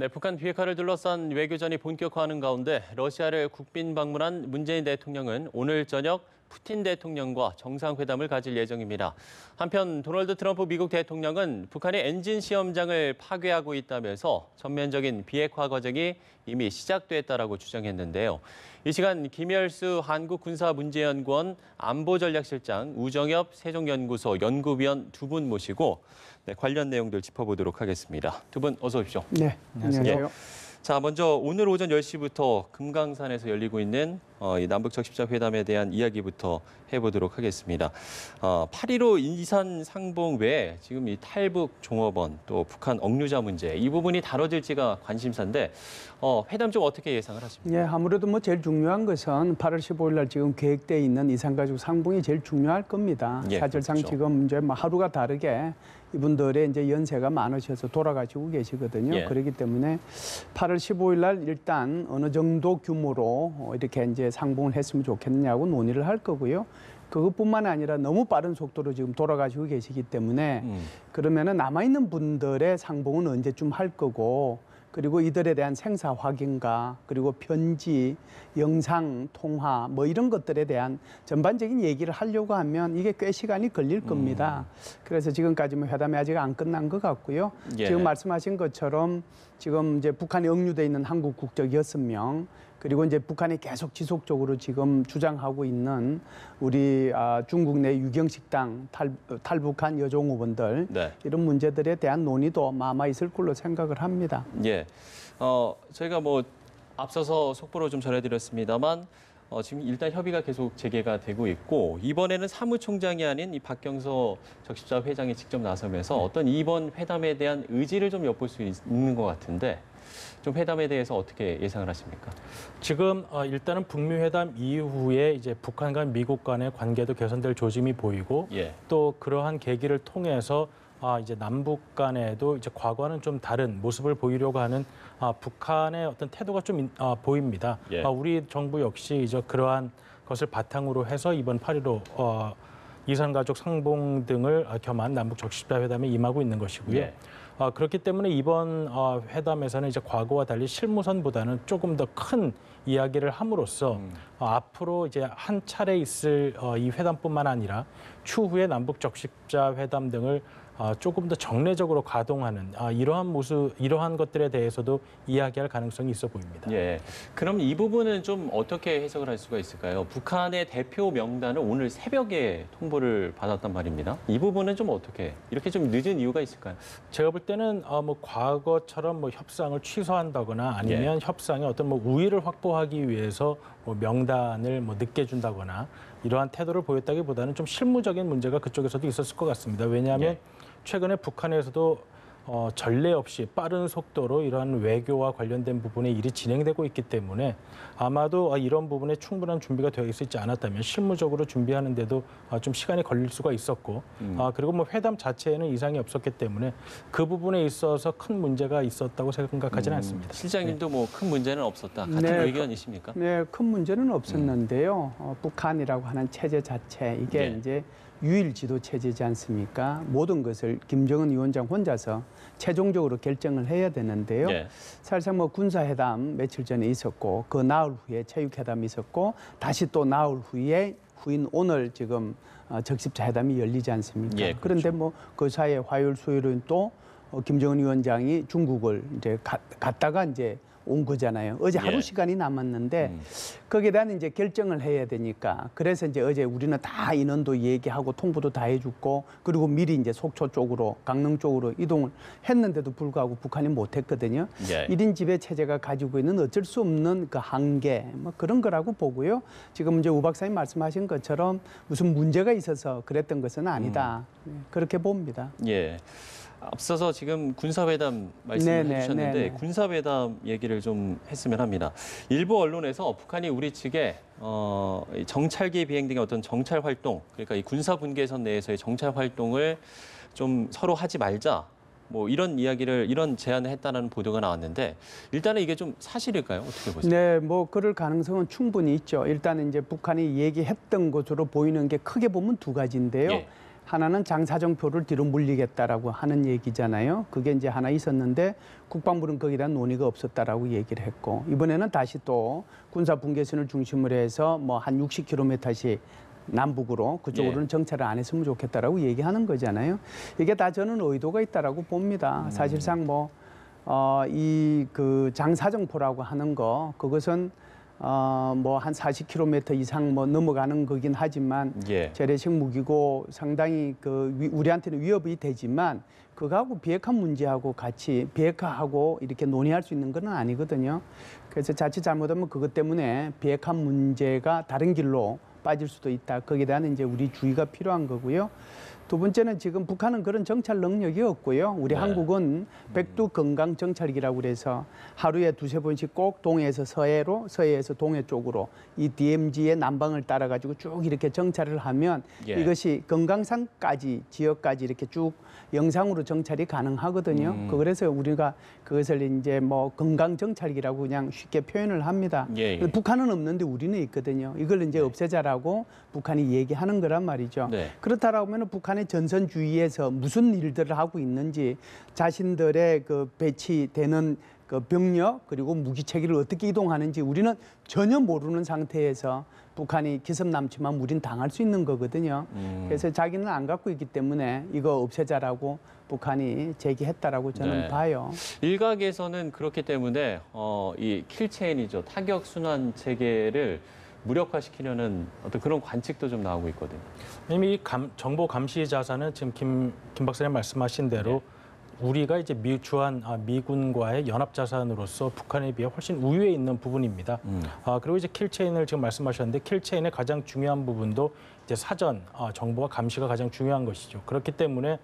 네, 북한 비핵화를 둘러싼 외교전이 본격화하는 가운데 러시아를 국빈 방문한 문재인 대통령은 오늘 저녁 푸틴 대통령과 정상회담을 가질 예정입니다. 한편 도널드 트럼프 미국 대통령은 북한이 엔진 시험장을 파괴하고 있다면서 전면적인 비핵화 과정이 이미 시작됐다라고 주장했는데요. 이 시간 김열수 한국군사문제연구원 안보전략실장, 우정엽 세종연구소 연구위원 두 분 모시고 관련 내용들 짚어보도록 하겠습니다. 두 분 어서 오십시오. 네, 안녕하세요. 자, 먼저 오늘 오전 10시부터 금강산에서 열리고 있는 이 남북 적십자 회담에 대한 이야기부터 해보도록 하겠습니다. 8.15 인산 상봉 외에 지금 이 탈북 종업원 또 북한 억류자 문제 이 부분이 다뤄질지가 관심사인데 회담 좀 어떻게 예상을 하십니까? 예, 아무래도 뭐 제일 중요한 것은 8월 15일 날 지금 계획돼 있는 이산가족 상봉이 제일 중요할 겁니다. 예, 사실상 그렇죠. 지금 이제 뭐 하루가 다르게 이분들의 이제 연세가 많으셔서 돌아가시고 계시거든요. 예. 그렇기 때문에 8월 15일 날 일단 어느 정도 규모로 이렇게 이제 상봉을 했으면 좋겠느냐고 논의를 할 거고요. 그것뿐만 아니라 너무 빠른 속도로 지금 돌아가시고 계시기 때문에 그러면은 남아있는 분들의 상봉은 언제쯤 할 거고 그리고 이들에 대한 생사 확인과 그리고 편지, 영상 통화 뭐 이런 것들에 대한 전반적인 얘기를 하려고 하면 이게 꽤 시간이 걸릴 겁니다. 그래서 지금까지 뭐 회담이 아직 안 끝난 것 같고요. 예. 지금 말씀하신 것처럼 지금 이제 북한에 억류돼 있는 한국 국적 6명 그리고 이제 북한이 계속 지속적으로 지금 주장하고 있는 우리 중국 내 유경식당 탈북한 여종업원들 네. 이런 문제들에 대한 논의도 마마 있을 걸로 생각을 합니다. 예, 저희가 뭐 앞서서 속보로 좀 전해드렸습니다만 지금 일단 협의가 계속 재개가 되고 있고 이번에는 사무총장이 아닌 이 박경서 적십자 회장이 직접 나서면서 어떤 이번 회담에 대한 의지를 좀 엿볼 수 있는 것 같은데 좀 회담에 대해서 어떻게 예상을 하십니까? 지금 일단은 북미 회담 이후에 이제 북한과 미국 간의 관계도 개선될 조짐이 보이고 예. 또 그러한 계기를 통해서 이제 남북 간에도 이제 과거와는 좀 다른 모습을 보이려고 하는 북한의 어떤 태도가 좀 보입니다. 예. 우리 정부 역시 이제 그러한 것을 바탕으로 해서 이번 8.15 이산가족 상봉 등을 겸한 남북 적십자 회담에 임하고 있는 것이고요. 예. 그렇기 때문에 이번 회담에서는 이제 과거와 달리 실무선보다는 조금 더 큰 이야기를 함으로써 앞으로 이제 한 차례 있을 이 회담뿐만 아니라 추후에 남북 적십자 회담 등을 조금 더 정례적으로 가동하는 이러한 모습, 이러한 것들에 대해서도 이야기할 가능성이 있어 보입니다. 예. 그럼 이 부분은 좀 어떻게 해석을 할 수가 있을까요? 북한의 대표 명단을 오늘 새벽에 통보를 받았단 말입니다. 이 부분은 좀 어떻게 이렇게 좀 늦은 이유가 있을까요? 제가 볼 때는 뭐 과거처럼 뭐 협상을 취소한다거나 아니면 협상에 어떤 뭐 우위를 확보하기 위해서 뭐 명단을 뭐 늦게 준다거나 이러한 태도를 보였다기보다는 좀 실무적인 문제가 그쪽에서도 있었을 것 같습니다. 왜냐하면 최근에 북한에서도 전례 없이 빠른 속도로 이러한 외교와 관련된 부분에 일이 진행되고 있기 때문에 아마도 이런 부분에 충분한 준비가 되어 있지 않았다면 실무적으로 준비하는데도 좀 시간이 걸릴 수가 있었고 그리고 뭐 회담 자체에는 이상이 없었기 때문에 그 부분에 있어서 큰 문제가 있었다고 생각하지는 않습니다. 실장님도 뭐 큰 문제는 없었다. 같은 네, 의견이십니까? 네, 큰 문제는 없었는데요. 북한이라고 하는 체제 자체 이게 예. 이제 유일 지도 체제지 않습니까? 모든 것을 김정은 위원장 혼자서 최종적으로 결정을 해야 되는데요. 예. 사실상 뭐 군사회담 며칠 전에 있었고 그 나흘 후에 체육회담이 있었고 다시 또 나흘 후인 오늘 지금 적십자 회담이 열리지 않습니까? 예, 그렇죠. 그런데 뭐 그 사이에 화요일 수요일은 또 김정은 위원장이 중국을 이제 갔다가 이제 온 거잖아요. 어제 하루 예. 시간이 남았는데 거기에 대한 이제 결정을 해야 되니까 그래서 이제 어제 우리는 다 인원도 얘기하고 통보도 다 해줬고 그리고 미리 이제 속초 쪽으로 강릉 쪽으로 이동을 했는데도 불구하고 북한이 못했거든요. 예. 1인 지배 체제가 가지고 있는 어쩔 수 없는 그 한계 뭐 그런 거라고 보고요. 지금 이제 우 박사님 말씀하신 것처럼 무슨 문제가 있어서 그랬던 것은 아니다. 그렇게 봅니다. 예. 앞서서 지금 군사회담 말씀을 네네, 해주셨는데 네네. 군사회담 얘기를 좀 했으면 합니다. 일부 언론에서 북한이 우리 측에 정찰기 비행 등의 어떤 정찰 활동, 그러니까 이 군사 분계선 내에서의 정찰 활동을 좀 서로 하지 말자. 뭐 이런 제안을 했다는 보도가 나왔는데 일단은 이게 좀 사실일까요? 어떻게 보세요? 네, 뭐 그럴 가능성은 충분히 있죠. 일단은 이제 북한이 얘기했던 것으로 보이는 게 크게 보면 두 가지인데요. 예. 하나는 장사정포를 뒤로 물리겠다라고 하는 얘기잖아요. 그게 이제 하나 있었는데 국방부는 거기에 대한 논의가 없었다라고 얘기를 했고 이번에는 다시 또 군사 분계선을 중심으로 해서 뭐 한 60km씩 남북으로 그쪽으로는 정찰을 안 했으면 좋겠다라고 얘기하는 거잖아요. 이게 다 저는 의도가 있다라고 봅니다. 사실상 뭐 이 그 장사정포라고 하는 거 그것은 뭐 한 40km 이상 뭐 넘어가는 거긴 하지만 예. 재래식 무기고 상당히 그 우리한테는 위협이 되지만 그거하고 비핵화 문제하고 같이 비핵화하고 이렇게 논의할 수 있는 건 아니거든요. 그래서 자칫 잘못하면 그것 때문에 비핵화 문제가 다른 길로 빠질 수도 있다. 거기에 대한 이제 우리 주의가 필요한 거고요. 두 번째는 지금 북한은 그런 정찰 능력이 없고요. 우리 네. 한국은 백두 건강 정찰기라고 그래서 하루에 두세 번씩 꼭 동해에서 서해로, 서해에서 동해 쪽으로 이 DMZ의 남방을 따라 가지고 쭉 이렇게 정찰을 하면 예. 이것이 건강산까지 지역까지 이렇게 쭉 영상으로 정찰이 가능하거든요. 그래서 우리가 그것을 이제 뭐 건강 정찰기라고 그냥 쉽게 표현을 합니다. 예, 예. 북한은 없는데 우리는 있거든요. 이걸 이제 없애자라고 북한이 얘기하는 거란 말이죠. 네. 그렇다라고 하면 북한의 전선주의에서 무슨 일들을 하고 있는지 자신들의 그 배치되는 그 병력 그리고 무기 체계를 어떻게 이동하는지 우리는 전혀 모르는 상태에서 북한이 기습남치만 우린 당할 수 있는 거거든요. 그래서 자기는 안 갖고 있기 때문에 이거 없애자라고 북한이 제기했다라고 저는 네. 봐요. 일각에서는 그렇기 때문에 이 킬체인이죠. 타격 순환 체계를 무력화시키려는 어떤 그런 관측도 좀 나오고 있거든요. 왜냐면 이 정보 감시 자산은 지금 김 박사님 말씀하신 대로 우리가 이제 미군과의 연합 자산으로서 북한에 비해 훨씬 우위에 있는 부분입니다. 그리고 이제 킬체인을 지금 말씀하셨는데 킬체인의 가장 중요한 부분도 이제 사전 정보와 감시가 가장 중요한 것이죠. 그렇기 때문에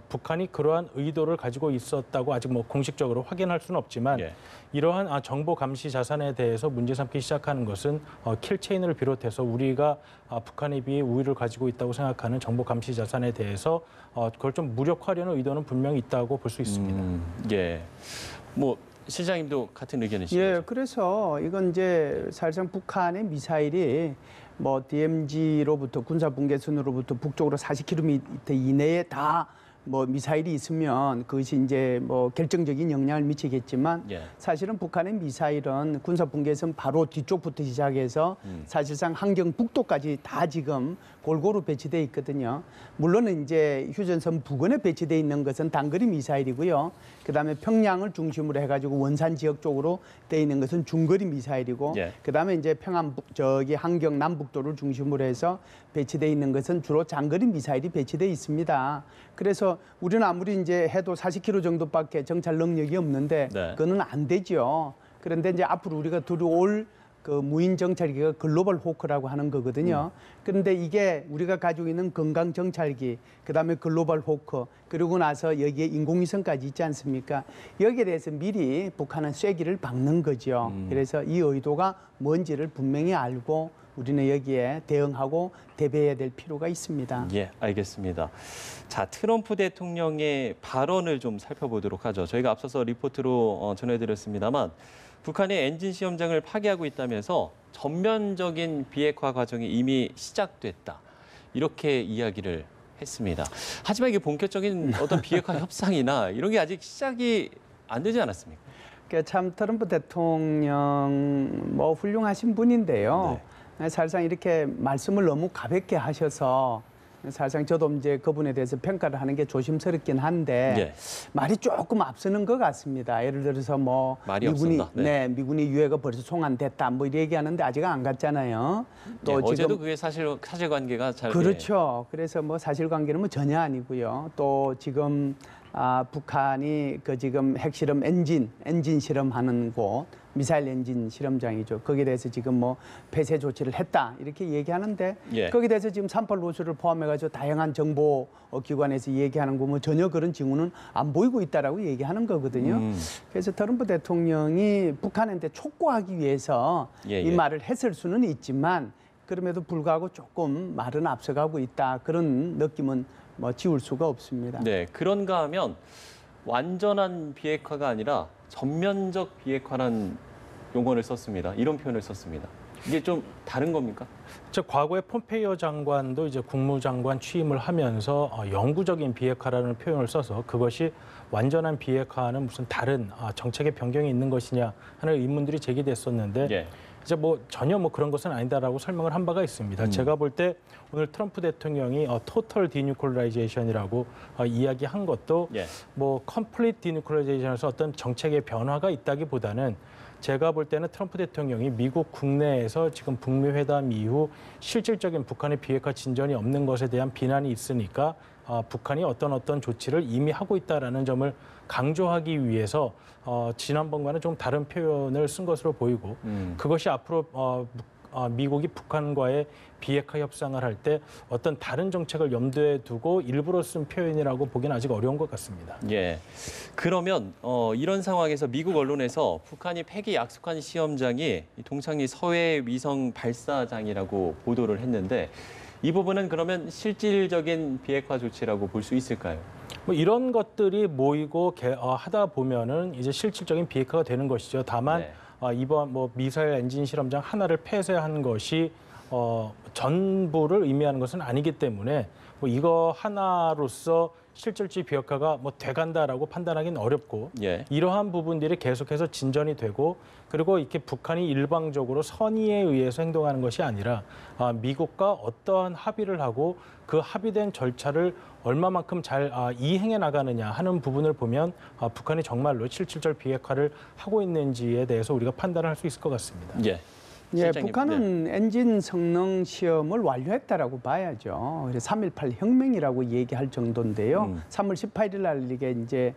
북한이 그러한 의도를 가지고 있었다고 아직 뭐 공식적으로 확인할 수는 없지만 예. 이러한 정보 감시 자산에 대해서 문제 삼기 시작하는 것은 킬체인을 비롯해서 우리가 북한에 비해 우위를 가지고 있다고 생각하는 정보 감시 자산에 대해서 그걸 좀 무력화하려는 의도는 분명히 있다고 볼 수 있습니다. 예. 뭐 실장님도 같은 의견이시죠? 예, 그래서 이건 이제 사실상 북한의 미사일이 뭐 DMZ로부터 군사 분계선으로부터 북쪽으로 40km 이내에 다 뭐 미사일이 있으면 그것이 이제 뭐 결정적인 영향을 미치겠지만 예. 사실은 북한의 미사일은 군사 분계선 바로 뒤쪽부터 시작해서 사실상 한경북도까지 다 지금 골고루 배치돼 있거든요. 물론 이제 휴전선 부근에 배치돼 있는 것은 단거리 미사일이고요. 그다음에 평양을 중심으로 해가지고 원산 지역 쪽으로 돼 있는 것은 중거리 미사일이고, 예. 그다음에 이제 저기 한경 남북도를 중심으로 해서 배치돼 있는 것은 주로 장거리 미사일이 배치돼 있습니다. 그래서 우리는 아무리 이제 해도 40km 정도밖에 정찰 능력이 없는데 네. 그거는 안 되죠. 그런데 이제 앞으로 우리가 들어올 그 무인 정찰기가 글로벌 호크라고 하는 거거든요. 그런데 이게 우리가 가지고 있는 건강 정찰기, 그다음에 글로벌 호크, 그리고 나서 여기에 인공위성까지 있지 않습니까? 여기에 대해서 미리 북한은 쐐기를 박는 거죠. 그래서 이 의도가 뭔지를 분명히 알고 우리는 여기에 대응하고 대비해야 될 필요가 있습니다. 예, 알겠습니다. 자, 트럼프 대통령의 발언을 좀 살펴보도록 하죠. 저희가 앞서서 리포트로 전해드렸습니다만 북한이 엔진 시험장을 파괴하고 있다면서 전면적인 비핵화 과정이 이미 시작됐다. 이렇게 이야기를 했습니다. 하지만 이게 본격적인 어떤 비핵화 협상이나 이런 게 아직 시작이 안 되지 않았습니까? 참 트럼프 대통령 뭐 훌륭하신 분인데요. 사실상 이렇게 말씀을 너무 가볍게 하셔서 사실상 저도 이제 그분에 대해서 평가를 하는 게 조심스럽긴 한데 예. 말이 조금 앞서는 것 같습니다. 예를 들어서 뭐 말이 미군이 앞선다. 네. 미군이 유해가 벌써 송환됐다 뭐 이렇게 얘기하는데 아직 안 갔잖아요. 또 예, 어제도 그게 사실관계가 잘 그렇죠. 그래서 뭐 사실관계는 뭐 전혀 아니고요. 또 지금 북한이 그 지금 핵실험 엔진 실험하는 곳, 미사일 엔진 실험장이죠. 거기에 대해서 지금 뭐 폐쇄 조치를 했다 이렇게 얘기하는데 예. 거기에 대해서 지금 38 로스를 포함해가지고 다양한 정보 기관에서 얘기하는 거 뭐 전혀 그런 징후는 안 보이고 있다라고 얘기하는 거거든요. 그래서 트럼프 대통령이 북한한테 촉구하기 위해서 예, 이 예. 말을 했을 수는 있지만 그럼에도 불구하고 조금 말은 앞서가고 있다 그런 느낌은 뭐 지울 수가 없습니다. 네, 그런가 하면 완전한 비핵화가 아니라 전면적 비핵화란 용어를 썼습니다. 이런 표현을 썼습니다. 이게 좀 다른 겁니까? 즉 과거에 폼페이오 장관도 이제 국무장관 취임을 하면서 영구적인 비핵화라는 표현을 써서 그것이 완전한 비핵화는 무슨 다른 정책의 변경이 있는 것이냐 하는 의문들이 제기됐었는데 예. 이제 뭐 전혀 뭐 그런 것은 아니다라고 설명을 한 바가 있습니다. 제가 볼 때 오늘 트럼프 대통령이 토털 디뉴클리제이션이라고 이야기한 것도 예. 뭐 컴플리트 디뉴클리제이션에서 어떤 정책의 변화가 있다기보다는 제가 볼 때는 트럼프 대통령이 미국 국내에서 지금 북미 회담 이후 실질적인 북한의 비핵화 진전이 없는 것에 대한 비난이 있으니까 북한이 어떤 조치를 이미 하고 있다라는 점을 강조하기 위해서 지난번과는 좀 다른 표현을 쓴 것으로 보이고 그것이 앞으로 미국이 북한과의 비핵화 협상을 할 때 어떤 다른 정책을 염두에 두고 일부러 쓴 표현이라고 보기는 아직 어려운 것 같습니다. 예. 그러면 이런 상황에서 미국 언론에서 북한이 폐기 약속한 시험장이 동창리 서해 위성 발사장이라고 보도를 했는데 이 부분은 그러면 실질적인 비핵화 조치라고 볼 수 있을까요? 뭐 이런 것들이 모이고 하다 보면은 이제 실질적인 비핵화가 되는 것이죠. 다만 네. 이번 뭐 미사일 엔진 실험장 하나를 폐쇄한 것이 전부를 의미하는 것은 아니기 때문에 뭐 이거 하나로서 실질적 비핵화가 뭐 돼간다라고 판단하기는 어렵고 예. 이러한 부분들이 계속해서 진전이 되고 그리고 이렇게 북한이 일방적으로 선의에 의해서 행동하는 것이 아니라 미국과 어떠한 합의를 하고 그 합의된 절차를 얼마만큼 잘 이행해 나가느냐 하는 부분을 보면 북한이 정말로 실질적 비핵화를 하고 있는지에 대해서 우리가 판단을 할 수 있을 것 같습니다. 예. 예, 실장님, 북한은 엔진 성능 시험을 완료했다라고 봐야죠. 그래서 3.18 혁명이라고 얘기할 정도인데요. 3월 18일 날 이게 이제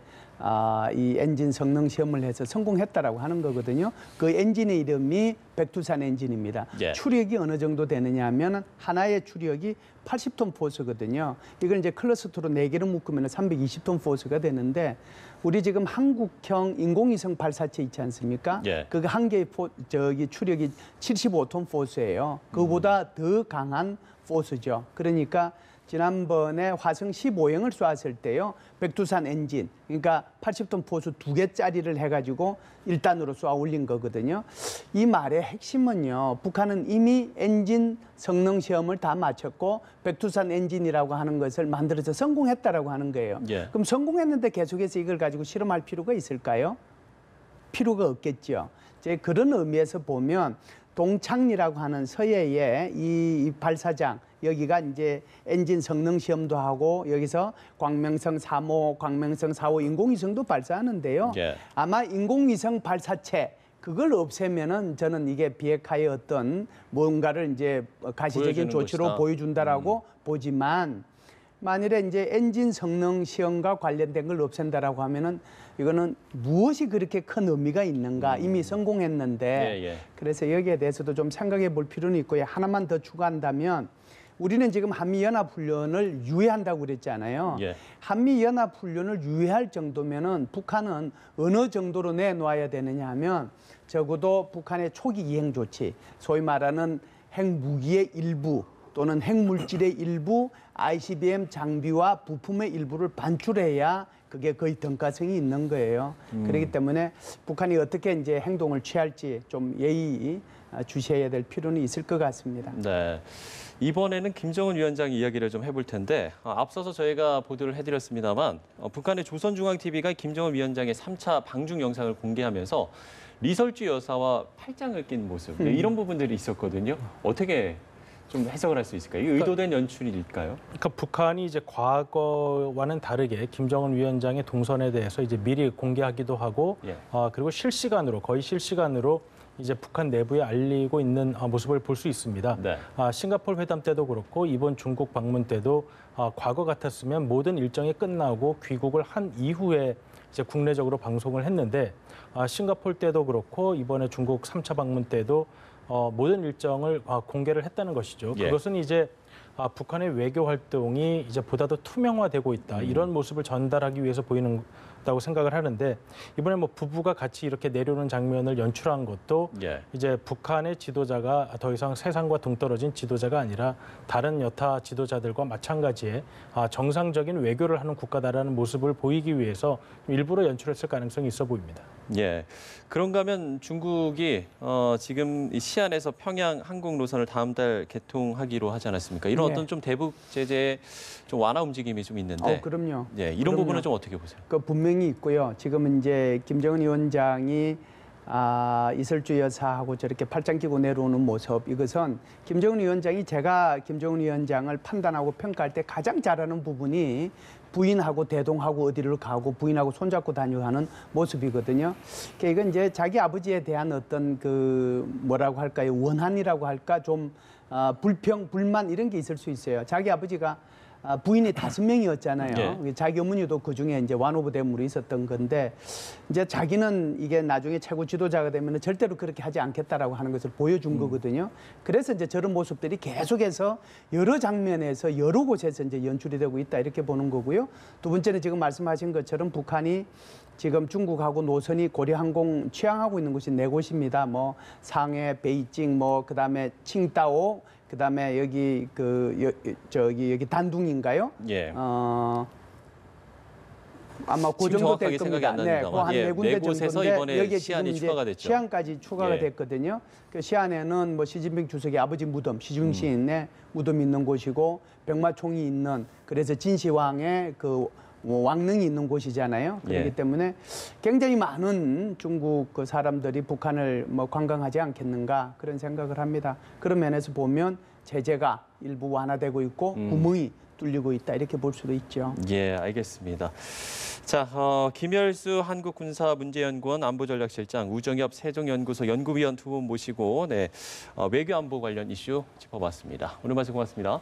이 엔진 성능 시험을 해서 성공했다라고 하는 거거든요. 그 엔진의 이름이 백두산 엔진입니다. 예. 추력이 어느 정도 되느냐 하면 하나의 추력이 80톤 포스거든요. 이걸 이제 클러스터로 4개를 묶으면 320톤 포스가 되는데 우리 지금 한국형 인공위성 발사체 있지 않습니까? 예. 그거 한 개의 추력이 75톤 포스예요. 그보다 더 강한 포스죠. 그러니까 지난번에 화성 15형을 쏘았을 때요. 백두산 엔진, 그러니까 80톤 포스 2개짜리를 해가지고 1단으로 쏘아 올린 거거든요. 이 말의 핵심은요. 북한은 이미 엔진 성능 시험을 다 마쳤고 백두산 엔진이라고 하는 것을 만들어서 성공했다라고 하는 거예요. 예. 그럼 성공했는데 계속해서 이걸 가지고 실험할 필요가 있을까요? 필요가 없겠죠. 이제 그런 의미에서 보면 동창리라고 하는 서해의 이 발사장 여기가 이제 엔진 성능 시험도 하고 여기서 광명성 3호, 광명성 4호 인공위성도 발사하는데요. 예. 아마 인공위성 발사체 그걸 없애면은 저는 이게 비핵화의 어떤 뭔가를 이제 가시적인 보여주는 조치로 것이다. 보여준다라고 보지만 만일에 이제 엔진 성능 시험과 관련된 걸 없앤다라고 하면은 이거는 무엇이 그렇게 큰 의미가 있는가 이미 성공했는데 예, 예. 그래서 여기에 대해서도 좀 생각해 볼 필요는 있고요. 하나만 더 추가한다면 우리는 지금 한미연합훈련을 유예한다고 그랬잖아요. 예. 한미연합훈련을 유예할 정도면은 북한은 어느 정도로 내놓아야 되느냐 하면 적어도 북한의 초기 이행 조치, 소위 말하는 핵무기의 일부 또는 핵물질의 일부, ICBM 장비와 부품의 일부를 반출해야 그게 거의 등가성이 있는 거예요. 그렇기 때문에 북한이 어떻게 이제 행동을 취할지 좀 예의 주시해야 될 필요는 있을 것 같습니다. 네. 이번에는 김정은 위원장 이야기를 좀 해볼 텐데 앞서서 저희가 보도를 해드렸습니다만 북한의 조선중앙TV가 김정은 위원장의 3차 방중 영상을 공개하면서 리설주 여사와 팔짱을 낀 모습 이런 부분들이 있었거든요. 어떻게 좀 해석을 할 수 있을까요? 이게 의도된 연출일까요? 그러니까 북한이 이제 과거와는 다르게 김정은 위원장의 동선에 대해서 이제 미리 공개하기도 하고 예. 그리고 거의 실시간으로 이제 북한 내부에 알리고 있는 모습을 볼 수 있습니다. 네. 싱가포르 회담 때도 그렇고 이번 중국 방문 때도 과거 같았으면 모든 일정이 끝나고 귀국을 한 이후에 이제 국내적으로 방송을 했는데 싱가포르 때도 그렇고 이번에 중국 3차 방문 때도 모든 일정을 공개를 했다는 것이죠. 예. 그것은 이제 북한의 외교 활동이 이제 보다 더 투명화되고 있다. 이런 모습을 전달하기 위해서 보이는 싶다고 생각을 하는데 이번에 뭐 부부가 같이 이렇게 내려오는 장면을 연출한 것도 예. 이제 북한의 지도자가 더 이상 세상과 동떨어진 지도자가 아니라 다른 여타 지도자들과 마찬가지의 정상적인 외교를 하는 국가다라는 모습을 보이기 위해서 일부러 연출했을 가능성이 있어 보입니다. 예. 그런가 하면 중국이 지금 이 시안에서 평양 항공 노선을 다음 달 개통하기로 하지 않았습니까? 이런 네. 어떤 좀 대북 제재 좀 완화 움직임이 좀 있는데 그럼요. 예, 이런 그럼요. 부분은 좀 어떻게 보세요? 그 분명히 있고요. 지금 이제 김정은 위원장이 이설주 여사하고 저렇게 팔짱 끼고 내려오는 모습, 이것은 김정은 위원장이 제가 김정은 위원장을 판단하고 평가할 때 가장 잘하는 부분이 부인하고 대동하고 어디를 가고 부인하고 손잡고 다니고 하는 모습이거든요. 그러니까 이건 이제 자기 아버지에 대한 어떤 그 뭐라고 할까요? 원한이라고 할까? 좀 불평, 불만 이런 게 있을 수 있어요. 자기 아버지가 부인이 5명이었잖아요. 예. 자기 어머니도 그 중에 이제 완호부 대물이 있었던 건데 이제 자기는 이게 나중에 최고 지도자가 되면 절대로 그렇게 하지 않겠다라고 하는 것을 보여준 거거든요. 그래서 이제 저런 모습들이 계속해서 여러 장면에서 여러 곳에서 이제 연출이 되고 있다 이렇게 보는 거고요. 두 번째는 지금 말씀하신 것처럼 북한이 지금 중국하고 노선이 고려항공 취항하고 있는 곳이 4곳입니다. 뭐 상해, 베이징, 뭐 그다음에 칭다오, 그다음에 여기 여기 단둥인가요? 예. 아마 그 지금 정도 될 정확하게 생각이 겁니다. 안 납니다만. 그한 예, 4군데 네 곳에서 정도인데 이번에 여기에 시안이 지금 이제 추가가 됐죠. 시안까지 추가가 예. 됐거든요. 그 시안에는 뭐 시진핑 주석의 아버지 무덤, 시중신의 무덤이 있는 곳이고 병마총이 있는 그래서 진시황의 그 왕릉이 있는 곳이잖아요. 그렇기 예. 때문에 굉장히 많은 중국 그 사람들이 북한을 뭐 관광하지 않겠는가 그런 생각을 합니다. 그런 면에서 보면 제재가 일부 완화되고 있고 구멍이 뚫리고 있다 이렇게 볼 수도 있죠. 예, 알겠습니다. 자, 김열수 한국군사문제연구원 안보전략실장, 우정엽 세종연구소 연구위원 두 분 모시고 외교 안보 관련 이슈 짚어봤습니다. 오늘 말씀 고맙습니다.